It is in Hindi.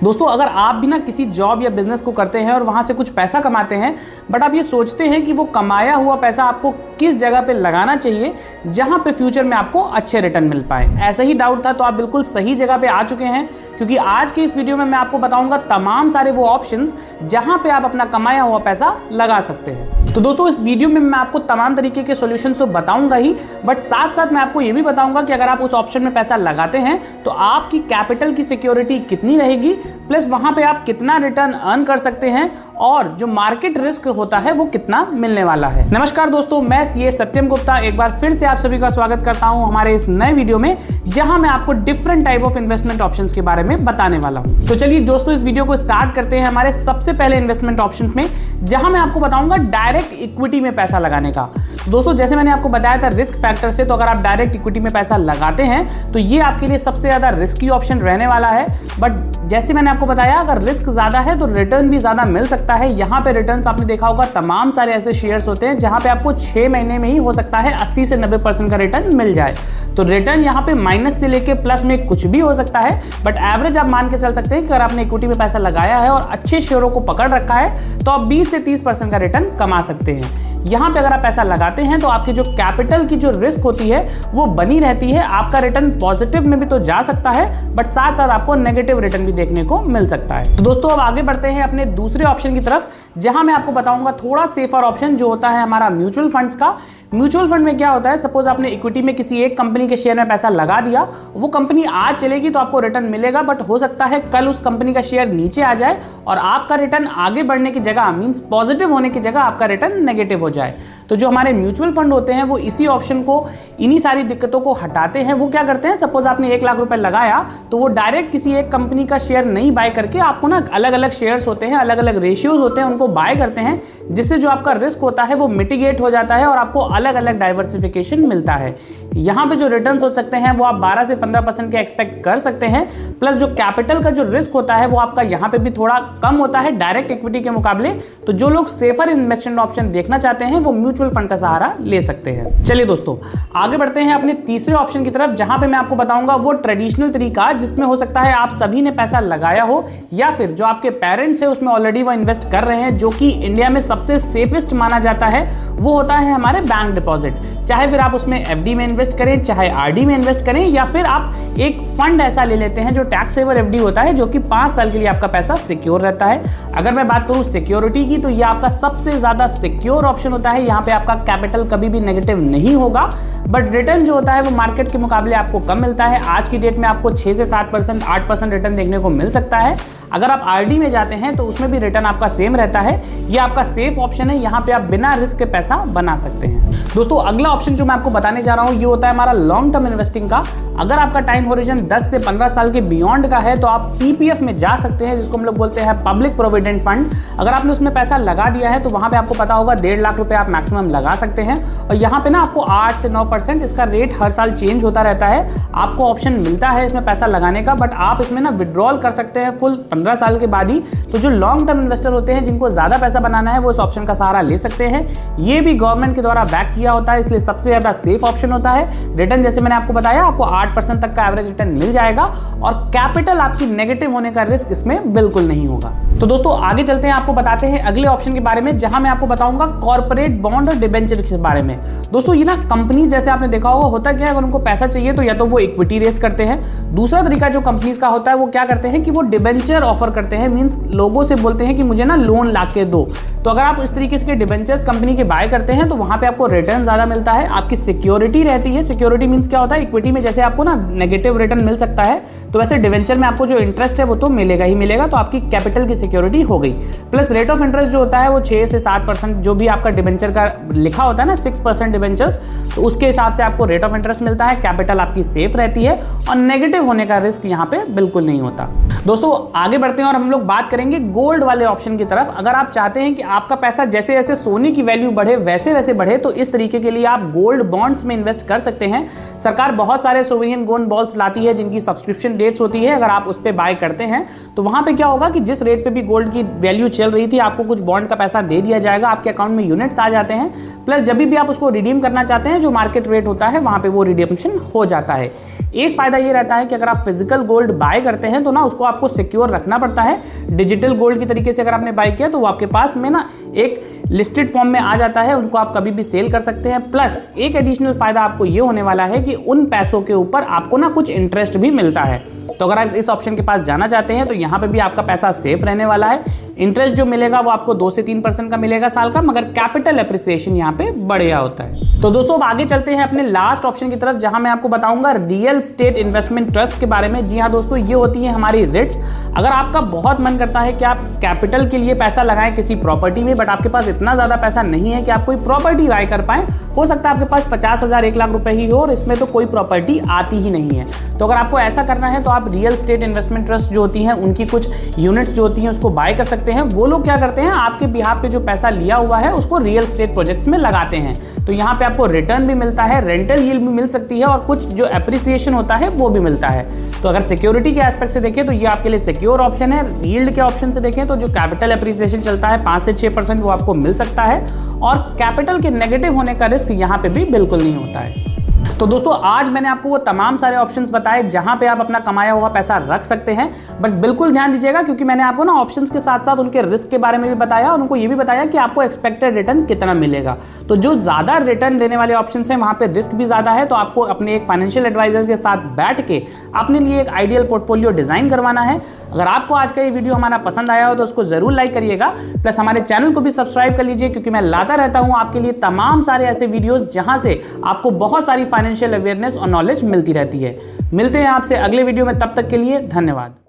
दोस्तों अगर आप भी ना किसी जॉब या बिजनेस को करते हैं और वहां से कुछ पैसा कमाते हैं, बट आप ये सोचते हैं कि वो कमाया हुआ पैसा आपको किस जगह पे लगाना चाहिए जहां पे फ्यूचर में आपको अच्छे रिटर्न मिल पाए, ऐसा ही डाउट था तो आप बिल्कुल सही जगह पे आ चुके हैं, क्योंकि आज की इस वीडियो में मैं आपको बताऊंगा तमाम सारे वो ऑप्शंस जहां पे आप अपना कमाया हुआ पैसा लगा सकते हैं। तो दोस्तों इस वीडियो में मैं आपको तमाम तरीके के सॉल्यूशंस तो बताऊंगा ही, बट साथ साथ मैं आपको ये भी बताऊंगा कि अगर आप उस ऑप्शन में पैसा लगाते हैं तो आपकी कैपिटल की सिक्योरिटी कितनी रहेगी, प्लस वहां पे आप कितना रिटर्न अर्न कर सकते हैं और जो मार्केट रिस्क होता है वो कितना मिलने वाला है। नमस्कार दोस्तों, मैं सीए सत्यम गुप्ता एक बार फिर से आप सभी का स्वागत करता हूं हमारे इस नए वीडियो में, जहां मैं आपको different type of investment options के बारे में बताने वाला हूं। तो चलिए दोस्तों इस वीडियो को स्टार्ट करते हैं हमारे सबसे पहले इन्वेस्टमेंट ऑप्शन में, जहां मैं आपको बताऊंगा डायरेक्ट इक्विटी में पैसा लगाने का। दोस्तों जैसे मैंने आपको बताया था रिस्क फैक्टर से, तो अगर आप डायरेक्ट इक्विटी में पैसा लगाते हैं तो ये आपके लिए सबसे ज्यादा रिस्की ऑप्शन रहने वाला है, बट जैसे मैंने आपको बताया अगर रिस्क ज्यादा है तो रिटर्न भी ज्यादा मिल सकता है। यहाँ पे रिटर्न्स आपने देखा होगा तमाम सारे ऐसे शेयर्स होते हैं जहां पे आपको 6 महीने में ही हो सकता है 80 से 90% का रिटर्न मिल जाए। तो रिटर्न यहाँ पे माइनस से लेके प्लस में कुछ भी हो सकता है, बट एवरेज आप मान के चल सकते हैं कि अगर आपने इक्विटी में पैसा लगाया है और अच्छे शेयरों को पकड़ रखा है तो आप 20 से 30% का रिटर्न कमा सकते हैं। यहाँ पे अगर आप पैसा लगाते हैं तो आपकी जो कैपिटल की जो रिस्क होती है वो बनी रहती है। आपका रिटर्न पॉजिटिव में भी तो जा सकता है, बट साथ साथ आपको नेगेटिव रिटर्न भी देखने को मिल सकता है। तो दोस्तों अब आगे बढ़ते हैं अपने दूसरे ऑप्शन की तरफ, जहां मैं आपको बताऊंगा थोड़ा सेफर ऑप्शन जो होता है हमारा म्यूचुअल फंड्स का। म्यूचुअल फंड में क्या होता है, सपोज आपने इक्विटी में किसी एक कंपनी के शेयर में पैसा लगा दिया, वो कंपनी आज चलेगी तो आपको रिटर्न मिलेगा, बट हो सकता है कल उस कंपनी का शेयर नीचे आ जाए और आपका रिटर्न आगे बढ़ने की जगह मींस पॉजिटिव होने की जगह आपका रिटर्न नेगेटिव हो जाए। तो जो हमारे म्यूचुअल फंड होते हैं वो इसी ऑप्शन को, इन्हीं सारी दिक्कतों को हटाते हैं। वो क्या करते हैं, सपोज आपने 1 लाख रुपए लगाया तो वो डायरेक्ट किसी एक कंपनी का शेयर नहीं बाय करके आपको ना अलग अलग शेयर्स होते हैं, अलग अलग रेशियोज होते हैं, उनको बाय करते हैं, जिससे जो आपका रिस्क होता है वो मिटिगेट हो जाता है और आपको अलग अलग डाइवर्सिफिकेशन मिलता है। यहाँ पे जो रिटर्न्स हो सकते हैं वो आप 12 से 15% के एक्सपेक्ट कर सकते हैं, प्लस जो कैपिटल का जो रिस्क होता है वो आपका यहाँ पे भी थोड़ा कम होता है डायरेक्ट इक्विटी के मुकाबले। तो जो लोग सेफर इन्वेस्टमेंट ऑप्शन देखना चाहते हैं वो म्यूचुअल फंड का सहारा ले सकते हैं। चलिए दोस्तों आगे बढ़ते हैं अपने तीसरे ऑप्शन की तरफ, जहां पे मैं आपको बताऊंगा वो ट्रेडिशनल तरीका जिसमें हो सकता है आप सभी ने पैसा लगाया हो या फिर जो आपके पेरेंट्स है उसमें ऑलरेडी वो इन्वेस्ट कर रहे हैं, जो कि इंडिया में सबसे सेफेस्ट माना जाता है। वो होता है हमारे बैंक डिपॉजिट। चाहे फिर आप उसमें एफडी में इन्वेस्ट करें, चाहे आरडी में इन्वेस्ट करें, या फिर आप एक फंड ऐसा ले लेते हैं जो टैक्स सेवर एफडी होता है, जो कि 5 साल के लिए आपका पैसा सिक्योर रहता है। अगर मैं बात करूं सिक्योरिटी की, तो ये आपका सबसे ज्यादा सिक्योर ऑप्शन होता है। यहाँ पे आपका कैपिटल कभी भी नेगेटिव नहीं होगा, बट रिटर्न जो होता है वो मार्केट के मुकाबले आपको कम मिलता है। आज की डेट में आपको 6 से 7%, 8% रिटर्न देखने को मिल सकता है। अगर आप आरडी में जाते हैं तो उसमें भी रिटर्न आपका सेम रहता है। ये आपका सेफ ऑप्शन है, यहाँ पे आप बिना रिस्क के पैसा बना सकते हैं। दोस्तों अगला ऑप्शन जो मैं आपको बताने जा रहा हूँ ये होता है हमारा लॉन्ग टर्म इन्वेस्टिंग का। अगर आपका टाइम होरिजन 10 से 15 साल के बियॉन्ड का है तो आप पीपीएफ में जा सकते हैं, जिसको हम लोग बोलते हैं पब्लिक प्रोविडेंट फंड। अगर आपने उसमें पैसा लगा दिया है तो वहां पे आपको पता होगा 1.5 लाख रुपए आप मैक्सिमम लगा सकते हैं, और यहाँ पे ना आपको 8 से 9% इसका रेट हर साल चेंज होता रहता है। आपको ऑप्शन मिलता है इसमें पैसा लगाने का, बट आप इसमें ना विड्रॉल कर सकते हैं फुल 15 साल के बाद ही। तो जो लॉन्ग टर्म इन्वेस्टर होते हैं जिनको ज्यादा पैसा बनाना है वो इस ऑप्शन का सहारा ले सकते हैं। ये भी गवर्नमेंट के द्वारा बैक किया होता है, इसलिए सबसे ज्यादा सेफ ऑप्शन होता है। रिटर्न जैसे मैंने आपको बताया आपको 8% तक का एवरेज रिटर्न मिल जाएगा, और कैपिटल आपकी नेगेटिव होने का रिस्क इसमें बिल्कुल नहीं होगा। तो दोस्तों आगे चलते हैं, आपको बताते हैं अगले ऑप्शन के बारे में, जहां मैं आपको बताऊंगा कॉर्पोरेट बॉन्ड और डिबेंचर के बारे में। दोस्तों ये ना कंपनी जैसे आपने देखा होगा होता क्या है, अगर उनको पैसा चाहिए तो या तो वो इक्विटी रेस करते हैं। दूसरा तरीका जो कंपनीज का होता है वो क्या करते हैं कि वो डिबेंचर ऑफर करते हैं, मींस लोगों से बोलते हैं कि मुझे ना लोन लाके दो। तो अगर आप इस तरीके के डिबेंचर्स कंपनी के बाय करते हैं तो वहां पे आपको रिटर्न ज्यादा मिलता है, आपकी सिक्योरिटी रहती है। सिक्योरिटी मींस क्या होता है, इक्विटी में जैसे आपको ना नेगेटिव रिटर्न मिल सकता है, तो वैसे डिवेंचर में आपको जो इंटरेस्ट है वो तो मिलेगा ही मिलेगा, तो आपकी कैपिटल की सिक्योरिटी हो गई। प्लस रेट ऑफ इंटरेस्ट जो होता है वो 6 से 7%, जो भी आपका डिवेंचर का लिखा होता है ना 6% डिवेंचर्स, तो उसके हिसाब से आपको रेट ऑफ इंटरेस्ट मिलता है। कैपिटल आपकी सेफ रहती है और नेगेटिव होने का रिस्क यहाँ पे बिल्कुल नहीं होता। दोस्तों आगे बढ़ते हैं और हम लोग बात करेंगे गोल्ड वाले ऑप्शन की तरफ। अगर आप चाहते हैं कि आपका पैसा जैसे जैसे सोने की वैल्यू बढ़े वैसे वैसे बढ़े, तो इस तरीके के लिए आप गोल्ड बॉन्ड्स में इन्वेस्ट कर सकते हैं। सरकार बहुत सारे सोवरियन गोल्ड बॉन्ड्स लाती है जिनकी सब्सक्रिप्शन डेट्स होती है। अगर आप उस पर बाय करते हैं तो वहां पे क्या होगा कि जिस रेट पे भी गोल्ड की वैल्यू चल रही थी आपको कुछ बॉन्ड का पैसा दे दिया जाएगा, आपके अकाउंट में यूनिट्स आ जाते हैं। प्लस जब भी आप उसको रिडीम करना चाहते हैं जो मार्केट रेट होता है वहां पे वो रिडीम्पशन हो जाता है। एक फ़ायदा ये रहता है कि अगर आप फिजिकल गोल्ड बाय करते हैं तो ना उसको आपको सिक्योर रखना पड़ता है। डिजिटल गोल्ड की तरीके से अगर आपने बाय किया तो वो आपके पास में ना एक लिस्टेड फॉर्म में आ जाता है, उनको आप कभी भी सेल कर सकते हैं। प्लस एक एडिशनल फ़ायदा आपको ये होने वाला है कि उन पैसों के ऊपर आपको ना कुछ इंटरेस्ट भी मिलता है। तो अगर आप इस ऑप्शन के पास जाना चाहते हैं तो यहाँ पे भी आपका पैसा सेफ रहने वाला है। इंटरेस्ट जो मिलेगा वो आपको 2 से 3% का मिलेगा साल का, मगर कैपिटल एप्रिसिएशन यहाँ पे बढ़िया होता है। तो दोस्तों अब आगे चलते हैं अपने लास्ट ऑप्शन की तरफ, जहां मैं आपको बताऊंगा रियल स्टेट इन्वेस्टमेंट ट्रस्ट के बारे में। जी हाँ दोस्तों, ये होती है हमारी रिट्स। अगर आपका बहुत मन करता है कि आप कैपिटल के लिए पैसा लगाएं किसी प्रॉपर्टी में, बट आपके पास इतना ज्यादा पैसा नहीं है कि आप कोई प्रॉपर्टी बाय कर पाए, हो सकता है आपके पास 50,000 1 लाख रुपए ही हो और इसमें तो कोई प्रॉपर्टी आती ही नहीं है। तो अगर आपको ऐसा करना है तो आप रियल स्टेट इन्वेस्टमेंट ट्रस्ट जो होती हैं उनकी कुछ यूनिट्स जो होती हैं उसको बाय कर सकते हैं। वो लोग क्या करते हैं, आपके बिहाफ पे जो पैसा लिया हुआ है उसको रियल स्टेट प्रोजेक्ट्स में लगाते हैं। तो यहाँ पे आपको रिटर्न भी मिलता है, रेंटल यील्ड भी मिल सकती है और कुछ जो एप्रिसिएशन होता है वो भी मिलता है। तो अगर सिक्योरिटी के एस्पेक्ट से देखें तो ये आपके लिए सिक्योर ऑप्शन है। यील्ड के ऑप्शन से देखें तो जो कैपिटल एप्रिसिएशन चलता है 5 से 6% वो आपको मिल सकता है और कैपिटल के नेगेटिव होने का रिस्क यहाँ पे भी बिल्कुल नहीं होता है। तो दोस्तों आज मैंने आपको वो तमाम सारे ऑप्शंस बताए जहां पे आप अपना कमाया हुआ पैसा रख सकते हैं। बस बिल्कुल ध्यान दीजिएगा क्योंकि मैंने आपको ना ऑप्शंस के साथ साथ उनके रिस्क के बारे में भी बताया और उनको ये भी बताया कि आपको एक्सपेक्टेड रिटर्न कितना मिलेगा। तो जो ज़्यादा रिटर्न देने वाले ऑप्शंस हैं वहाँ पर रिस्क भी ज़्यादा है। तो आपको अपने एक फाइनेंशियल एडवाइजर के साथ बैठ के अपने लिए एक आइडियल पोर्टफोलियो डिज़ाइन करवाना है। अगर आपको आज का ये वीडियो हमारा पसंद आया हो तो उसको ज़रूर लाइक करिएगा, प्लस हमारे चैनल को भी सब्सक्राइब कर लीजिए क्योंकि मैं लाता रहता हूँ आपके लिए तमाम सारे ऐसे वीडियोज़ जहाँ से आपको बहुत सारी फाइनेंशियल अवेयरनेस और नॉलेज मिलती रहती है। मिलते हैं आपसे अगले वीडियो में, तब तक के लिए धन्यवाद।